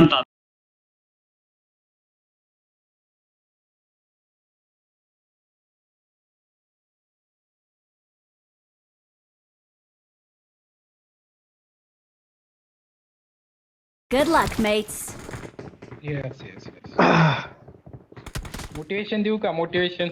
Good luck, mates. Yes yes yes. Motivation देऊ का motivation?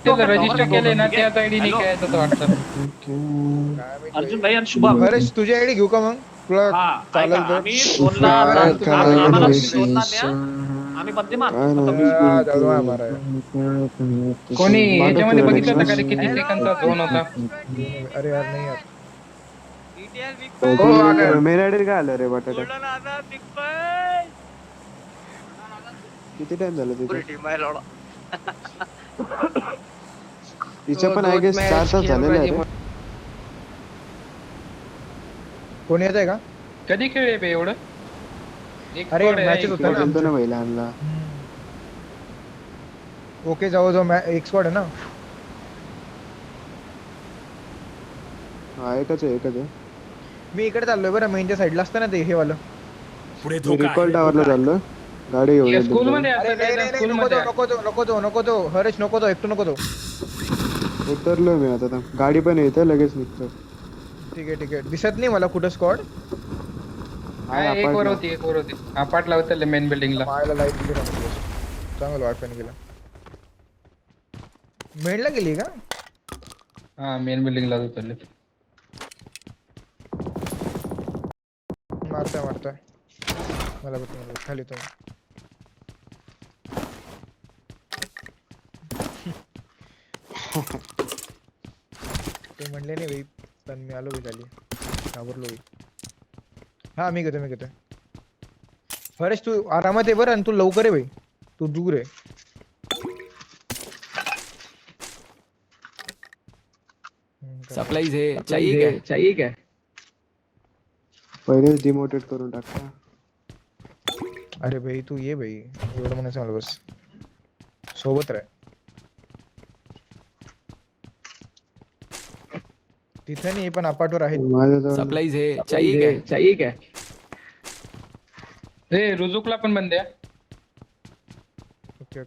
त्याला रजिस्टर केले ना त्याच आयडी नाही काय तर वाटतं. अर्जुन भाई आणि शुभम हरेश तुझी आयडी घेऊ का मग तुला हा चालेल ऐका, तर आम्ही दोनला काय आम्हाला काय दोनला द्या आम्ही बंदे मारतो जाऊ दे मारा कोणी याच्यामध्ये बघितलं होतं का रे किती सेकंदचा झोन होता? अरे यार नाही यार मेन आयडी काय आलं रे बटाटा किती टाइम झाला तिथे तिच्या पण आय गेस 4 तास झालेले आहे रे. कोणी येत आहे का कधी खेळले बे एवढं? एक अरे, squad आहे, matches एक होत्या squad. बोलतो ना पहिला आणला ओके जाऊ जाऊ एक स्क्वॉड आहे ना हा एकच आहे मी इकडे चाललोय बरं मेनच्या साईडला असतं ना ते हे वालं रिकॉल टावरला चाललो गाडी घेऊन हे येतो. स्कूल मध्ये अरे असं नाही काय नाही स्कूल नको मध्ये तो नको तो नको तो नको तो हरेश नको तो एकटू नको तो उतरलोय मी आता थांब. गाडी पण येते लगेच निघतो ठीक आहे दिसत नाही मला कुठं स्क्वॉड हा, एक वर होती अपार्टला उतरले मेन बिल्डिंगला. मायला लाईट गेली चांगलं वाटपॅन गेला मेनला गेली का हा मेन बिल्डिंगला उतरले. मारताय मला बघ खाली तो ते म्हणले नाही भाई पण मी आलो झाली घाबरलो हा मी घेतो हरेश तू आरामात आहे बरं आणि तू लवकर आहे भाई तू दूर आहे सप्लाईज है चाहिए क्या पहिलेच डिमोटेड करून टाकता अरे भाई तू ये भाई एवढं म्हणायचं मला बस सोबत राह तिथे नाही पण अपार्टवर आहे माझ्याजवळ सप्लाईज है चाहिए क्या रे रुजुकला पण बंद आहे. ओके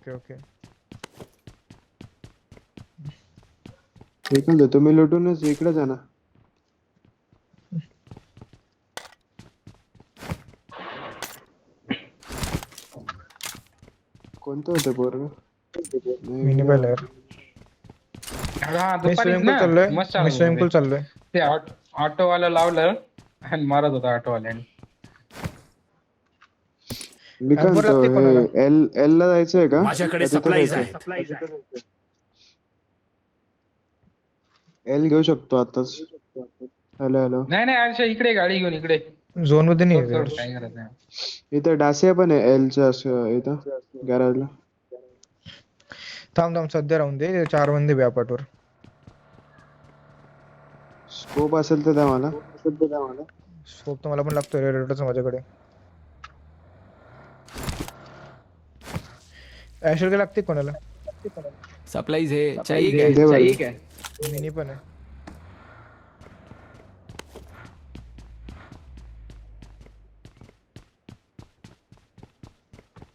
एकच आहे, तुम्ही लुटूनच इकडे जा ना कोणतं होतं पोरग मिनी प्लेयर हा मी दुपारीच स्विमिंग ना पूल चाललोय मस्त मी स्विमिंग पूल चाललोय ते ऑटो वाला लावलं आणि मारत होता ऑटो वाल्याने. मी काय Amber लागते म्हणतो कोणाला? हे एल ला जायचंय का माझ्याकडे का तिथं सप्लाईज जायचंय? आहे एल घेऊ शकतो आताच हॅलो नाही आरशा इकडे गाडी घेऊन इकडे झोन मध्ये नाही सोड, आहे सोड, काही गरज नाही. इथं डासिया पण आहे एलच्या इथं गॅरेजला थांब सध्या राहून दे 4 बंदे बे अपार्टवर स्कोप असेल तर द्या मला स्कोप तर मला पण लागतोय रेडचा माझ्याकडे ऍशर काय लागते कोणाला सप्लाईज है चाहिए क्या मिनी पण आहे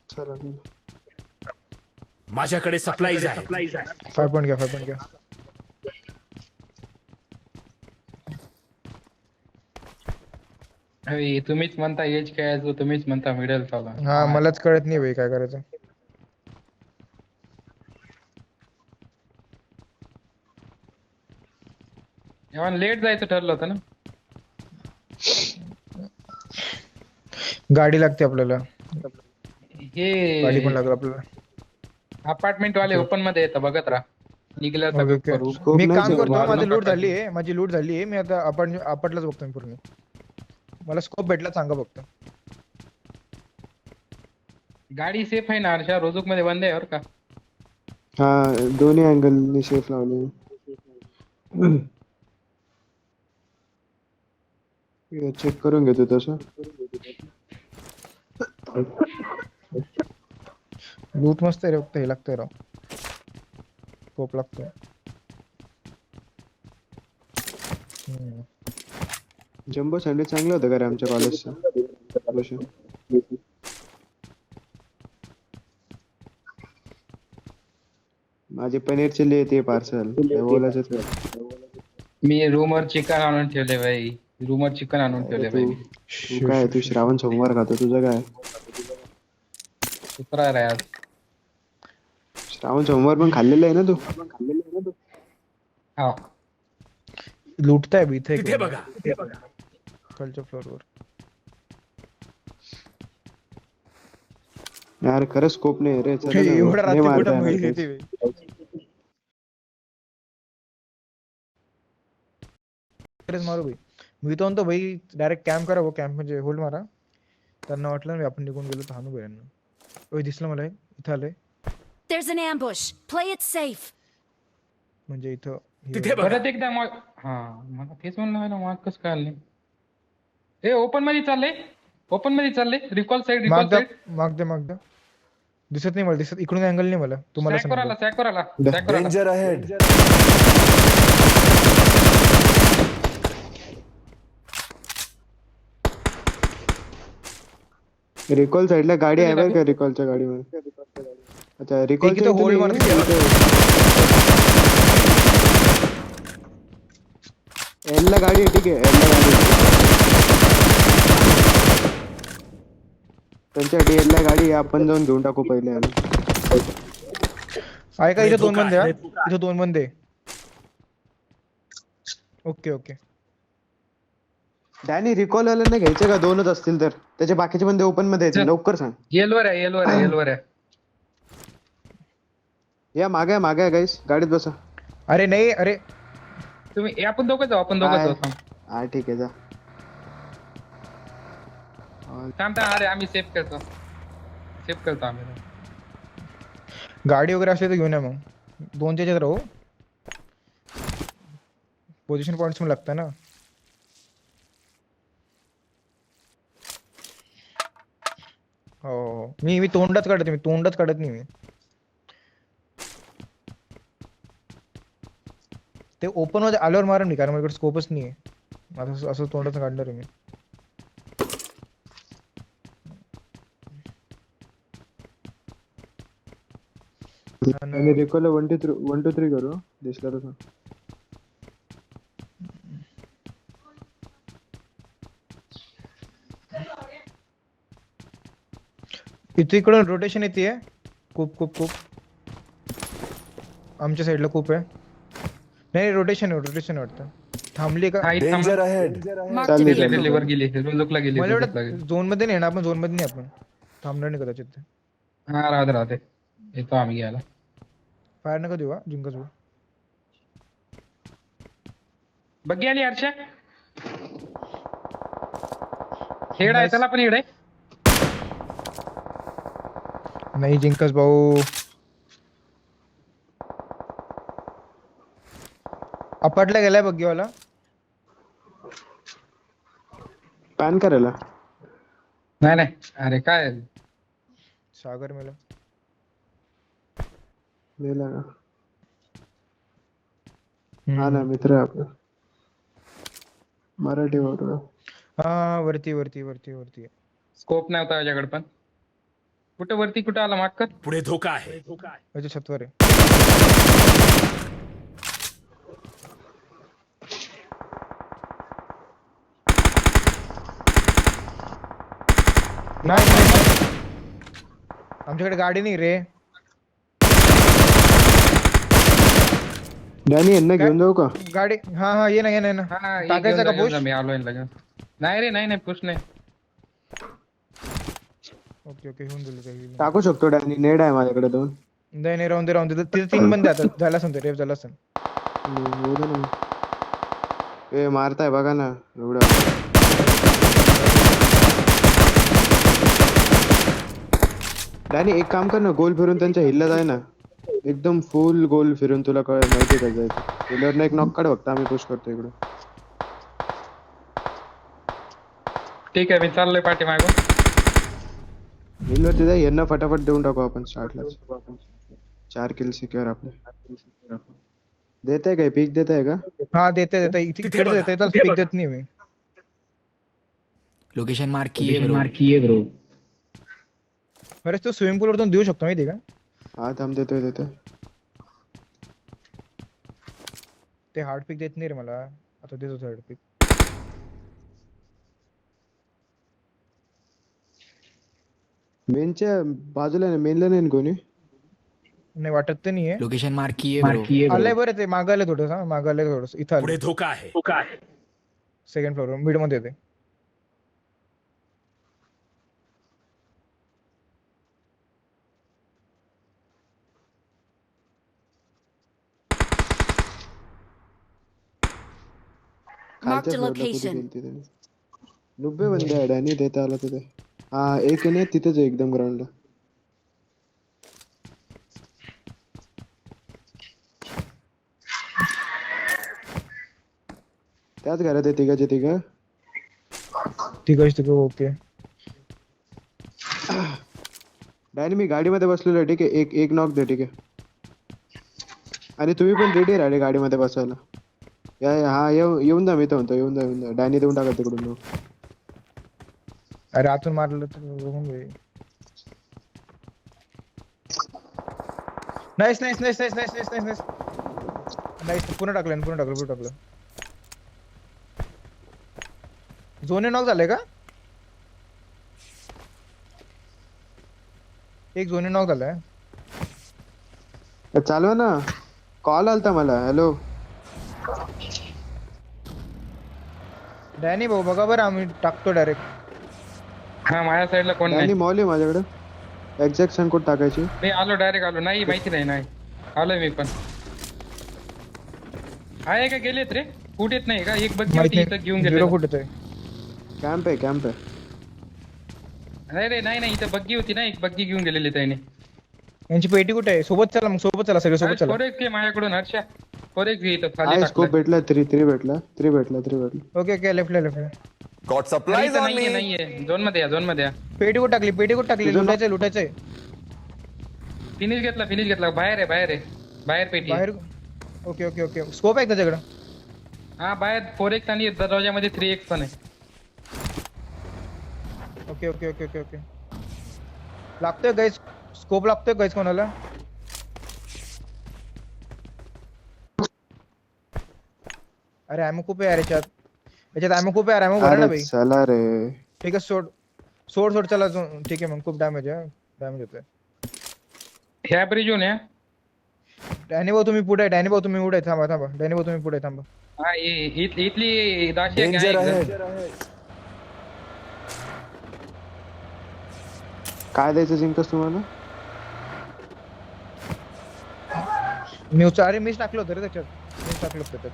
चला माझ्याकडे सप्लाईज आहे 5 पॉइंट घ्या अरे, तुम्हीच म्हणता एज काय तुम्हीच म्हणता मिडल चालू हा मलाच कळत नाही भाई काय करायचं लेट जायचं ठरलं होतं ना. गाडी लागते आपल्याला गाडी पण हे लागेल आपल्याला अपार्टमेंट वाले ओपन मध्ये येतं बघत राहा निघल्या ओके, ओके. करू. स्कोप मी नाही काम सर, करतो मारून माझी लूट टाका. झाली आहे मी आता अपार्टलाच बघतो मी पूर्ण मला स्कोप भेटला सांगा फक्त गाडी सेफ आहे ना हर्षा रोजुक मध्ये बंद आहे बरं का. हा दोन्ही अँगल सेफ लावले चेक करून घेतो तसं. लूट मस्त आहे रे, फक्त हे लागतंय राव, स्कोप लागतोय. जम्बो सँडविच चांगलं होतं का रे आमच्या कॉलेजचं? माझी पनीर चिल्ली येते पार्सल, बोलायचं. मी रूमवर चिकन आणून ठेवले भाई, रूमवर चिकन आणून ठेवले भाई. तू काय, तू श्रावण सोमवार खातो, तुझं काय? शुक्रार आहे आज. श्रावण सोमवार पण खाल्लेलं आहे ना तू? हा लुटताय बी इथे तिथे बघा. खालच्या फ्लोअरवर. यार खरंच स्कोप नाही रे. चला ना. एवढा नाही रात्री मारता कुठं येणार मुली काहीच. येते बे. खरंच मारू भाई. मी तो म्हणतो भाई डायरेक्ट कॅम्प करा, कॅम्प म्हणजे होल्ड मारा. त्यांना वाटलं ना आपण निघून गेलो तर हाणू यांना. ओय दिसलं मला इथं आलंय. There's an ambush. Play it safe. म्हणजे इथं तिथे बघा. परत एकदा मग हा मला तेच म्हणलं मला मार्क कसं काय आले. ए ओपन मध्ये चालले, ओपन मध्ये चालले. रिकॉल साइड, माग रिकॉल द्या, साइड. माग द्या. दिसत नाही मला, दिसत इकडून अँगल नाही मला. तुम्हाला सॅक करायला, समजेल. सॅक करायला, सॅक करायला. Danger ahead. रिकॉल साईडला गाडी आहे बरं का, रिकॉलच्या गाडीमध्ये. अच्छा रिकॉल इथं होल्ड मार. एलला गाडी आहे, ठीक आहे. एलला गाडी आहे. त्यांच्यासाठी एलला गाडी आहे, आपण जाऊन घेऊन टाकू पहिले. ऐका इथे दोन बंदे, इथे दोन बंदे. Okay okay. डॅनी रिकॉल वाल्यांना घ्यायचे का? दोनच असतील तर त्याचे बाकीचे बंदे ओपन मध्ये आहेत. लवकर सांग. येलवर आहे, येलवर आहे, येलवर आहे. या मागे आहे गाईस, गाडीत बसा. अरे नाही, अरे तुम्ही आपण दोघं जाऊ, आपण दोघं काय? जाऊ. हा ठीक आहे जा. थांब. अरे आम्ही सेफ करतो, सेफ करतो आम्ही. गाडी वगैरे असली तर घेऊन या मग. दोनच्या ह्याच्यात राहू. पोझिशन पॉईंट्स पण लागतं ना. हो मी तोंडच काढत नाही मी. ते ओपन मध्ये आल्यावर मारून मी, कारण माझ्याकडे स्कोपच नाही आहे. असं तोंडाचं काढणार आहे मी. आणि रिकॉल 1 2 3 करू दिसला तसं. इथे इकडून रोटेशन येते. खूप आमच्या साईडला खूप आहे. नाही रोटेशन वाटतं. थांबली का? Danger ahead. Marked a चालली, vehicle. चालली. वर गेली, रोजकला गेली, मला रोजकला एवढं गेली. झोन मध्ये नाही ना, आपण झोन मध्ये नाही. आपण थांबणार नाही कदाचित. हा राहते येतो आम्ही घ्यायला. फायर नका देऊ, जिंकच होऊ. बघी आली हर्षा. हेड आहे त्याला, पण हेड आहे. नाही जिंकस भाऊ. अपाटला गेलाय बग्गीवाला. पॅन करायला. नाही अरे काय सागर मेला. मेला का? हा ना, मित्र आहे आपला मराठी बरोबर. हा वरती. स्कोप नाही होता माझ्याकडे पण. कुठं वरती, कुठं आला माग कर. पुढे धोका आहे. अच्छा छतवर आहे. नाही आमच्याकडे गाडी नाही रे. डॅनी यांना घेऊन जाऊ का? गाडी हा ये ना. हा टाकायचं का पुश? मी आलोय लगेच. नाही रे, नाही पुश नाही. ओके होऊन दिलं. टाकू शकतो डॅनी, नेड आहे माझ्याकडे 2. नाही राहून दे. तिथे 3 बंदे आता. झाला असेल रेप झाला असेल. होऊ दे ना. ए मारताय बघा ना एवढं. डॅनी एक काम कर ना, गोल फिरून त्यांच्या हिल्ला जाय ना. एकदम फुल गोल फिरून तुला माहिती का जायचं. हिलरने एक नॉक काढ फक्त, आम्ही पुश करतो इकडे. ठीक आहे मी चाललोय पाठीमागून. हिलवर तिथे यांना फटाफट देऊन टाकू आपण स्टार्टलाच. 4 किल सिक्युअर आपले. देताय काय पीक देताय का? हा देते इकडे देते तर पिक देत नाही मी. लोकेशन मार्क किए ब्रो. खरंच तो स्विमिंग पूल वरतून देऊ शकतो माहिती का? हा थांब देतोय. ते हार्ड पिक देत नाही रे मला. आता देतो हार्ड पिक. मेनच्या बाजूला मेनला नाही कोणी. नाही वाटत तर नाहीये. लोकेशन मार्क किए ब्रो. आलंय बरं ते मागायला थोडस. मागायला थोडस इथं आलं. पुढे धोका आहे. सेकंड फ्लोअर मिड मध्ये येते. Marked a खालच्या फ्लोअरला कुठे location. गेलती त्याने. 90 बंदे आहे डॅनी देता आला तिथे. हा एक आहे ना तिथेच आहे एकदम ग्राउंडला. त्याच घरात आहे तिघाचे तिघं. ठीक ओके. डॅनी मी गाडीमध्ये बसलेलो आहे ठीक आहे. एक नॉक दे ठीक आहे. आणि तुम्ही पण रेडी राहिले गाडीमध्ये बसायला. हा येऊन जा. मी तर म्हणतो येऊन जा. डॅनी देऊन टाका तिकडून. अरे आतून मारलं तर बघून घे. नाईस. पुन्हा टाकलं. झोने नॉक झाले का? एक झोने नॉक झालाय. चालवा ना. कॉल आलता मला. हॅलो डॅनी भाऊ बघा बरं आम्ही टाकतो डायरेक्ट. हा माझ्या साईडला कोण डॅनी नाही. मॉल आहे माझ्याकडे. एक्झॅक्ट संकोट टाकायची. मी आलो डायरेक्ट आलो. नाही माहिती नाही आलोय मी पण. आहे का गेलेत रे? फूट येत नाही का? एक बग्गी होती इथं घेऊन गेले. 0 फुट येतोय. कॅम्प आहे. नाही रे नाही इथं बग्गी होती ना. एक बग्गी घेऊन गेलेली त्याने. यांची पेटी कुठे आहे? सोबत चला सगळे सोबत चला. फोरेक्स घे माझ्याकडून हर्षा. फोरेक्स घे इथं खाली आहे स्कोप टाकलं. भेटला. 3 भेटला. Okay left. Got supplies on me. नाहीये झोन मध्ये या. पेटी कुठे टाकली लुटायचंय. फिनिश घेतला. बाहेर आहे बाहेर पेटी आहे. बाहेर. ओके स्कोप आहे त्याच्याकडे. हा बाहेर 4x आणि दरवाजामध्ये 3x पण आहे. ओके. लागतोय गाइस. स्कोप लागतोय गाइस कोणाला? अरे ॲमो खूप आहे यार याच्यात ॲमो खूप आहे. ॲमो भरा ना भाई. चला रे. ठीक आहे सोड चला. ठीक आहे मग खूप डॅमेज होतोय. ह्या ब्रिजून या. डॅनी भाऊ तुम्ही पुढे. थांबा. डॅनी भाऊ तुम्ही पुढे थांबा. हा इथली दाशी आहे डेंजर का? आहे. काय द्यायचं जिंकस तुम्हाला? मीच टाकलं होतं रे त्याच्यात.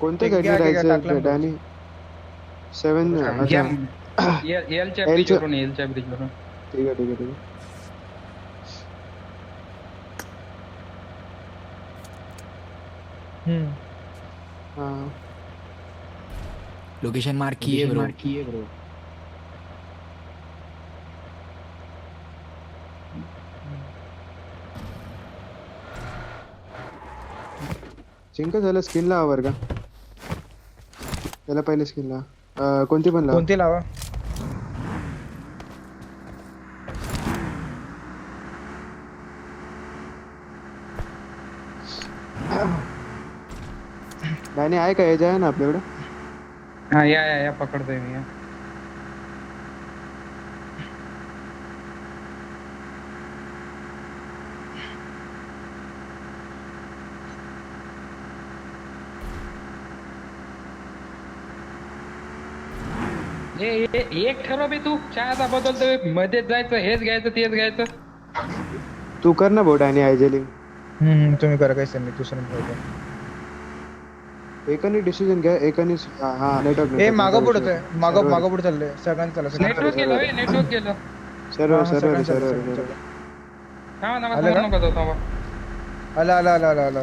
कोणत्या एक गाडी घ्या, राहायचं डॅनी? 7 एलच्या ब्रिजवरून. ठीक आहे. हा लोकेशन मार्क किए ब्रो. जिंक झालं. स्किन लावा बरं का. त्याला पहिले स्किन लावा. कोणती पण लावा. कोणती लावा? डॅनी आहे का? एज आहे ना आपल्याकडे? हा या पकडतोय मी. एक ठरव बे तू. चहाचा बदलतोय. मध्येच जायचं. हेच घ्यायचं तेच घ्यायचं. तू कर ना भाऊ डॅनी आयजेलिंग. तुम्ही करा काहीच नाही. दुसरं एकाने डिसिजन घ्या. एकाने नेटवर्क. ए मागं पुढे चाललंय. सगळ्यांना चला. नेटवर्क गेलं. सर्वर. थांबा आलं समोर का? नका जाऊ थांबा. आला.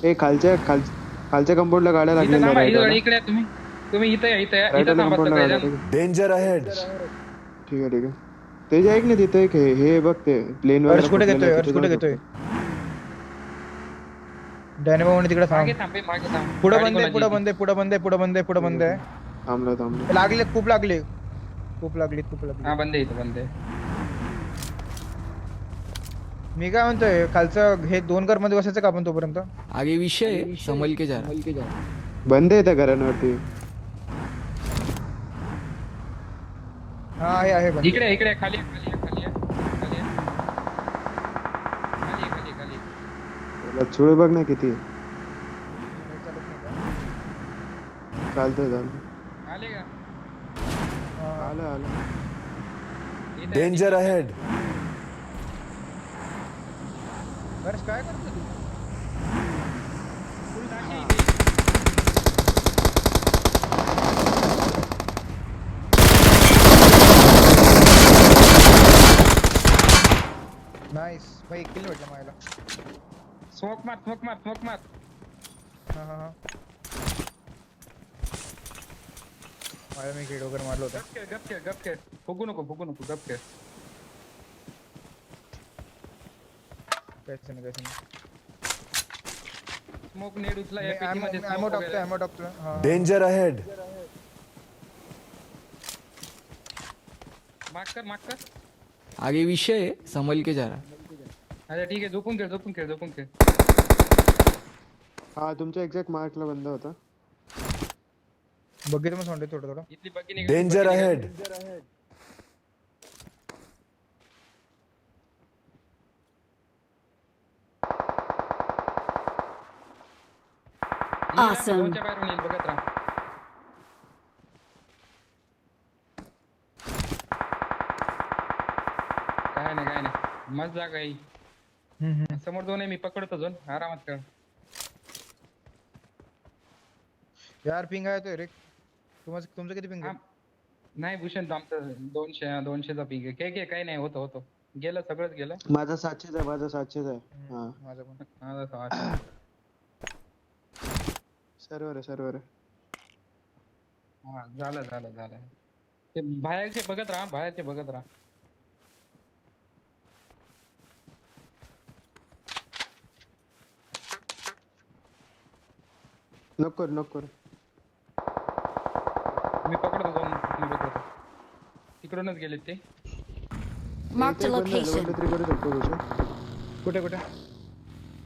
ए खालच्या कंपाऊंडला गाड्या इथं लागलेल्या थांबा, राईट वाला. इकडे या तुम्ही इथं या राईट इथं वाला थांबा कंपाऊंडला गाड्या सगळेजण. ठीक Danger ahead. आहे. ते जे ऐक ना तिथे एक हे बघ ते प्लेन हर्ष वगैरे कुठे फुटलेलं घेतोय आहे, हर्ष तिथे कुठे जाऊ घेतोय शकतो. डायनेमो म्हणे तिकडे मागे थांब. थांब पुढे गाडी बंद कोणाची आहे आहे? पुढे बंद आहे. थांबलो. लागले खूप लागली. हा बंद आहे इथं बंद आहे. मी काय म्हणतोय खालचं हे 2 घर मध्ये बसायचं का आपण तोपर्यंत? आगे विषय संभल के जा रहा बंद आहे त्या घरांवरती. हा आहे बंद. इकडे खाली लचुळे बघ ना किती चालतंय आले का? आलं इथं Danger ahead. हर्ष काय करतो तू? फुल टाकी इथे. नाईस भाई किल भेटला मला. स्मोक मार. हा. मला मी किड वगैरे मारलो होता. गप खेळ. फुगू नको गप खेळ. काहीच नाही. स्मोक नेड उचला या पेटी मध्ये ॲमो smoke वगैरे. टाकतोय. हा. Danger ahead. मार्क कर. आगे विषय संभल के जा रहा अच्छा ठीक आहे झोपून खेळ. हा तुमच्या एक्झॅक्ट मार्कला बंद होता. बघितलं मग सोंडे थोडं. इथली बग्गी निघाली. Danger ahead. Awesome. दोनच्या बाहेरून येईल बघत राहा. काय नाही मस्त जागा आहे. समोर 2 आहे मी पकडतो झोन आरामात खेळ. यार पिंग आहे तो रे. तुमचं किती पिंग हा. आहे? नाही भूषण आमचं 200चा पीक आहे. काय काही नाही होतं गेलं सगळंच गेलं. माझा 700 आहे. हा माझं पण. माझा 600. सर्वर आहे. हा झालं. ते बाहेरचे बघत राहा. नको करू. मी पकडतो जाऊन तिकडूनच गेले ते. Marked a location. करू शकतो भूषण. कुठे?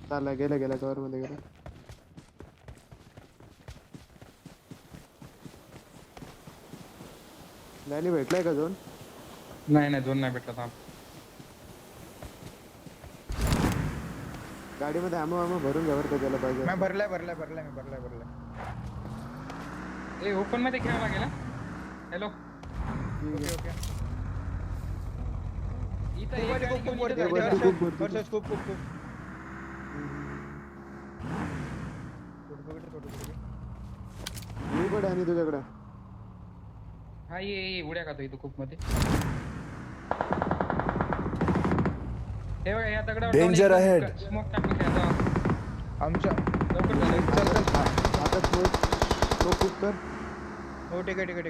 चालला गेला कवर मध्ये गेला. डॅनी भेटलाय का झोन? नाही झोन नाही भेटला. थांब. गाडीमध्ये आमो भरून घ्यावर का त्याला पाहिजे. मी भरलाय. ए ओपन मध्ये खेळायला गेला. Hello okay. इथं खूप एक गाडी खूप घेऊन वरती इथं वरती जायचं. खूप वरती. हर्ष खूप. मी पण आणि तुझ्याकडे हा ये उड्या खातो इथं खूप मध्ये. हे बघा या दगडावर Danger ahead. स्मोक टाकून खेळा. आमच्या लवकर झालं. चल. आता स्मोक खूप कर. हो ठीक आहे.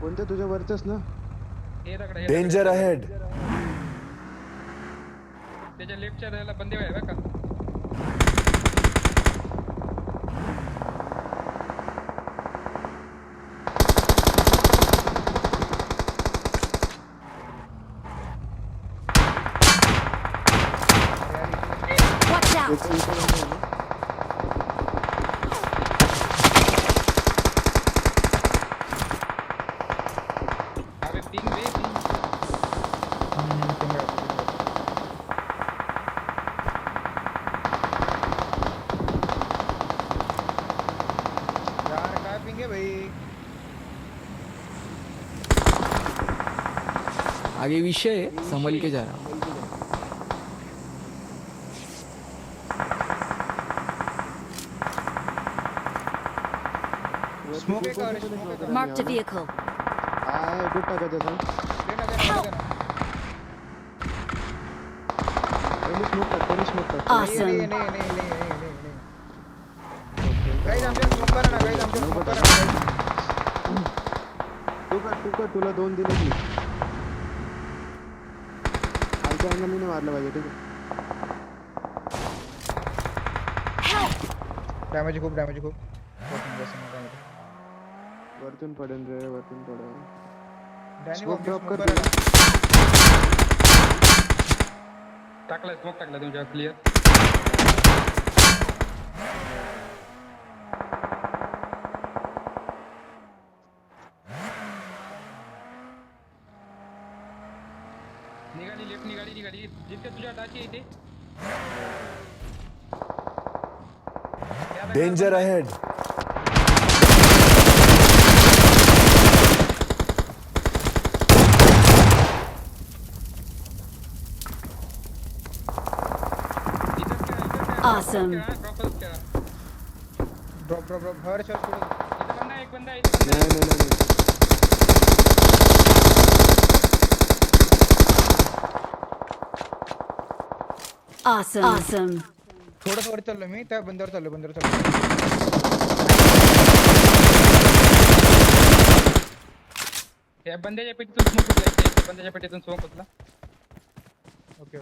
कोणत्या तुझ्या वरचंच ना? हे दगड Danger ahead. त्याच्या लेफ्टच्या त्याला बंदी आहे बघा. Watch out! इथे बंद आहे ना? अबे पिंग बे पिंग. यार काय पिंग आहे भाई. आगे विषय संभल के जा रहा स्मोक आहे का रे? स्मोक आहे का? Marked a vehicle. हाय कुठं टाकायचं सांग. दे ना. स्मोक टाक परी स्मोक टाक Awesome. नाही गाईज आमच्या स्मोक करा ना गाईज आमच्या स्मोक करा ना तू कर तुला 2 दिले की खालच्या अँगलने मारलं पाहिजे ठीक आहे डॅमेज खूप वरतून पडेल रे वरतून पडेल डॅनी Smoke drop स्मोक कर करा ना टाकलाय स्मोक टाकला तुमच्या क्लिअर. निघाली लेफ्ट निघाली जिथे तुझ्या टाची येते. Danger ahead. Awesome. Drop her shot पुढे एक बंदा आहे. नाही Awesome. थोडंसं वर चाललो मी त्या बंदावर चाललो या बंद्याच्या पेटीतून स्मोक होतला. बंद्याच्या पेटीतून स्मोक होतला. ओके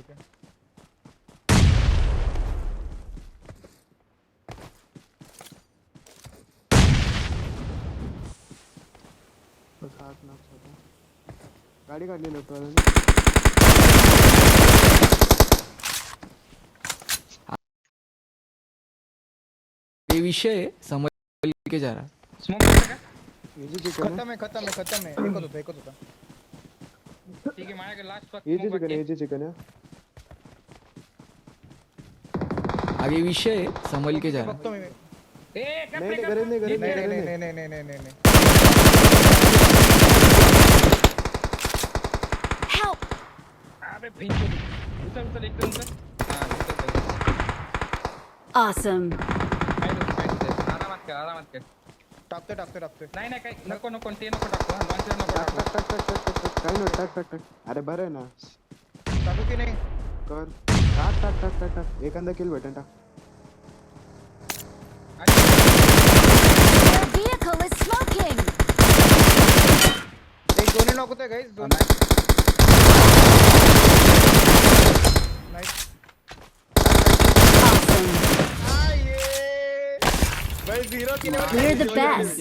गाडी काढली लोक ये विषय संभल के जा रहा. स्मोक होता का? इजी चिकन खतम आहे एकच होता ठीक आहे माझ्याकडे last easy chicken easy chicken है आगे विषय संभल के जा रहा. बघतो मी नहीं गरज नहीं नाही Help. अबे भिंच उचल एकदम उचल. Awesome. आरामात कर. टाकतोय नाही काही नको ते नको टाकू. लॉन्चर नको टाकू. काही नाही टाक अरे बरं आहे ना टाकू की नाही कर टाक एखादा किल भेटेल टाक Their vehicle is smoking. एक दोन्ही नॉक होतंय गाईज दोन नाईस Awesome. भाई 0 kilo We're the best.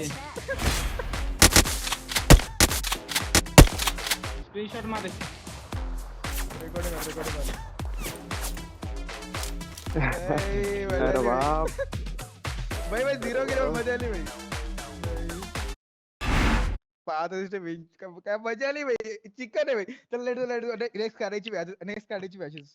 Screenshot मार. रेकॉर्डिंग अरे बाप भाई 0 किलो मजा आली भाई पाहत काय मजा आली भाई चिकन आहे भाई चल लेट नेक्स्ट काढायची मॅचेस